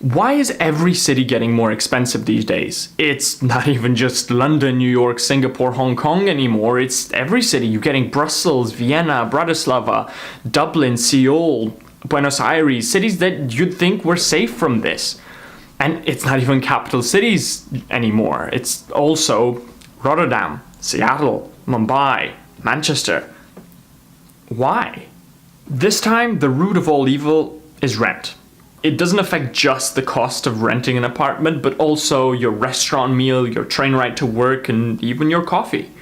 Why is every city getting more expensive these days? It's not even just London, New York, Singapore, Hong Kong anymore. It's every city. You're getting Brussels, Vienna, Bratislava, Dublin, Seoul, Buenos Aires, cities that you'd think were safe from this. And it's not even capital cities anymore. It's also Rotterdam, Seattle, Mumbai, Manchester. Why? This time, the root of all evil is rent. It doesn't affect just the cost of renting an apartment, but also your restaurant meal, your train ride to work, and even your coffee.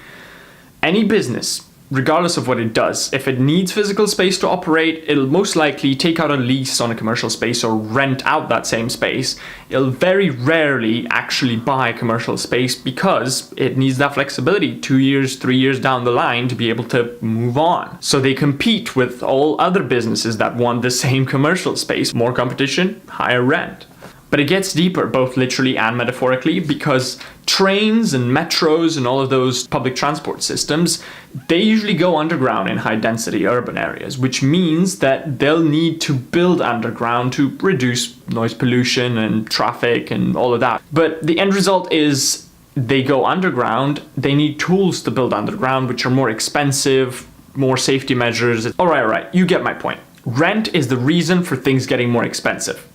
Any business, regardless of what it does, if it needs physical space to operate, it'll most likely take out a lease on a commercial space or rent out that same space. It'll very rarely actually buy commercial space because it needs that flexibility 2 years, 3 years down the line to be able to move on. So they compete with all other businesses that want the same commercial space. More competition, higher rent. But it gets deeper, both literally and metaphorically, because trains and metros and all of those public transport systems, they usually go underground in high-density urban areas, which means that they'll need to build underground to reduce noise pollution and traffic and all of that. But the end result is they go underground, they need tools to build underground, which are more expensive, more safety measures. All right, you get my point. Rent is the reason for things getting more expensive.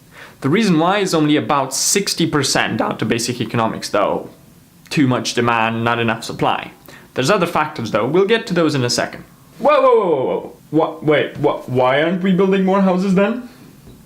The reason why is only about 60% down to basic economics though. Too much demand, not enough supply. There's other factors though, we'll get to those in a second. Whoa. What? Why aren't we building more houses then?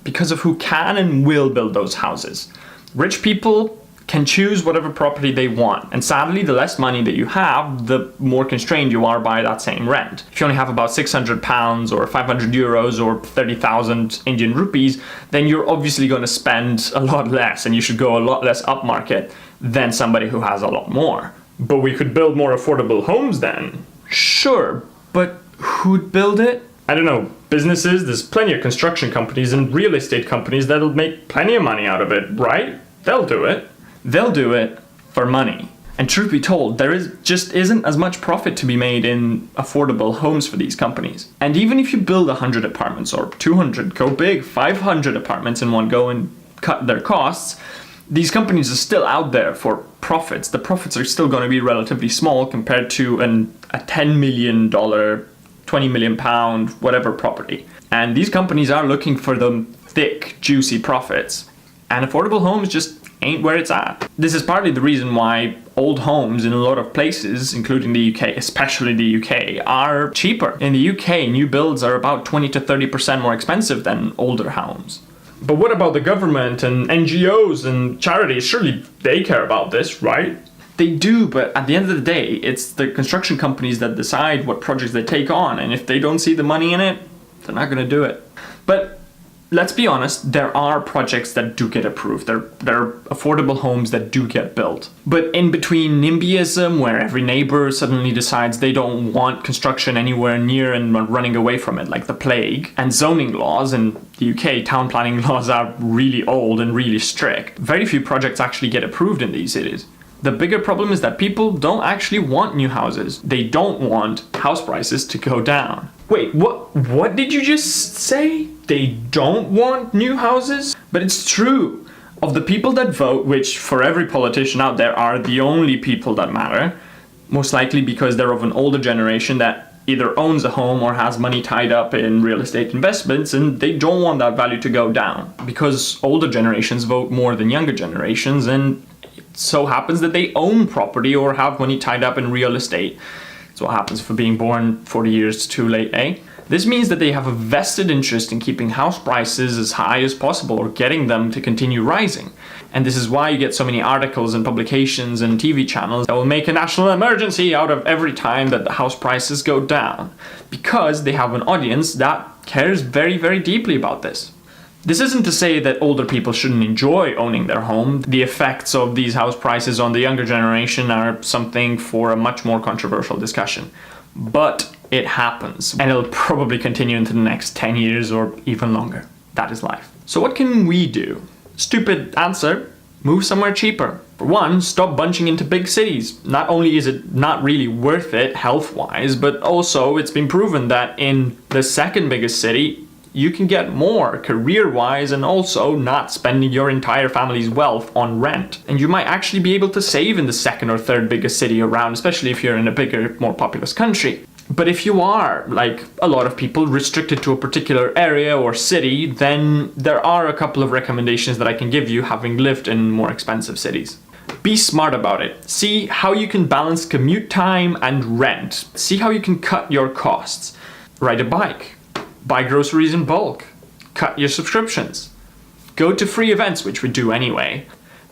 Because of who can and will build those houses. Rich people can choose whatever property they want, and sadly the less money that you have, the more constrained you are by that same rent. If you only have about £600 or 500 euros or 30,000 Indian rupees, then you're obviously going to spend a lot less, and you should go a lot less upmarket than somebody who has a lot more. But we could build more affordable homes then. Sure, but who'd build it? I don't know, businesses, there's plenty of construction companies and real estate companies that'll make plenty of money out of it, right? They'll do it. They'll do it for money. And truth be told, there just isn't as much profit to be made in affordable homes for these companies. And even if you build 100 apartments or 200, go big, 500 apartments in one go and cut their costs, these companies are still out there for profits. The profits are still going to be relatively small compared to a $10 million, £20 million, whatever property. And these companies are looking for the thick, juicy profits. And affordable homes just ain't where it's at. This is partly the reason why old homes in a lot of places, including the UK, especially the UK, are cheaper. In the UK, new builds are about 20 to 30% more expensive than older homes. But what about the government and NGOs and charities? Surely they care about this, right? They do, but at the end of the day, it's the construction companies that decide what projects they take on, and if they don't see the money in it, they're not going to do it. But let's be honest, there are projects that do get approved. There are affordable homes that do get built. But in between NIMBYism, where every neighbor suddenly decides they don't want construction anywhere near and are running away from it like the plague, and zoning laws, in the UK, town planning laws are really old and really strict. Very few projects actually get approved in these cities. The bigger problem is that people don't actually want new houses. They don't want house prices to go down. Wait, what did you just say? They don't want new houses? But it's true. Of the people that vote, which for every politician out there are the only people that matter, most likely because they're of an older generation that either owns a home or has money tied up in real estate investments, and they don't want that value to go down. Because older generations vote more than younger generations, and it so happens that they own property or have money tied up in real estate. That's what happens for being born 40 years too late, eh? This means that they have a vested interest in keeping house prices as high as possible or getting them to continue rising. And this is why you get so many articles and publications and TV channels that will make a national emergency out of every time that the house prices go down. Because they have an audience that cares very, very deeply about this. This isn't to say that older people shouldn't enjoy owning their home. The effects of these house prices on the younger generation are something for a much more controversial discussion. But it happens, and it'll probably continue into the next 10 years or even longer. That is life. So what can we do? Stupid answer, move somewhere cheaper. For one, stop bunching into big cities. Not only is it not really worth it health-wise, but also it's been proven that in the second biggest city, you can get more career-wise and also not spending your entire family's wealth on rent. And you might actually be able to save in the second or third biggest city around, especially if you're in a bigger, more populous country. But if you are, like a lot of people, restricted to a particular area or city, then there are a couple of recommendations that I can give you having lived in more expensive cities. Be smart about it. See how you can balance commute time and rent. See how you can cut your costs. Ride a bike. Buy groceries in bulk. Cut your subscriptions. Go to free events, which we do anyway.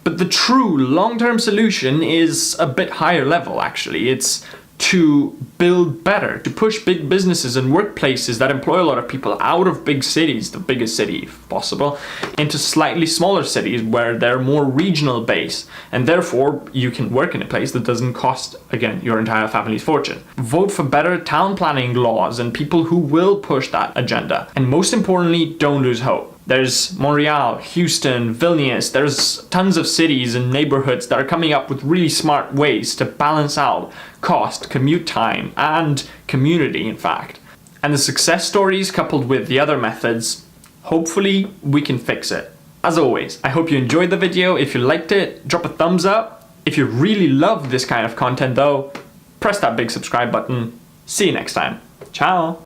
But the true long-term solution is a bit higher level, actually. It's to build better, to push big businesses and workplaces that employ a lot of people out of big cities, the biggest city if possible, into slightly smaller cities where they're more regional based, and therefore you can work in a place that doesn't cost, again, your entire family's fortune. Vote for better town planning laws and people who will push that agenda. And most importantly, don't lose hope. There's Montreal, Houston, Vilnius, there's tons of cities and neighborhoods that are coming up with really smart ways to balance out cost, commute time, and community, in fact. And the success stories coupled with the other methods, hopefully we can fix it. As always, I hope you enjoyed the video. If you liked it, drop a thumbs up. If you really love this kind of content though, press that big subscribe button. See you next time. Ciao!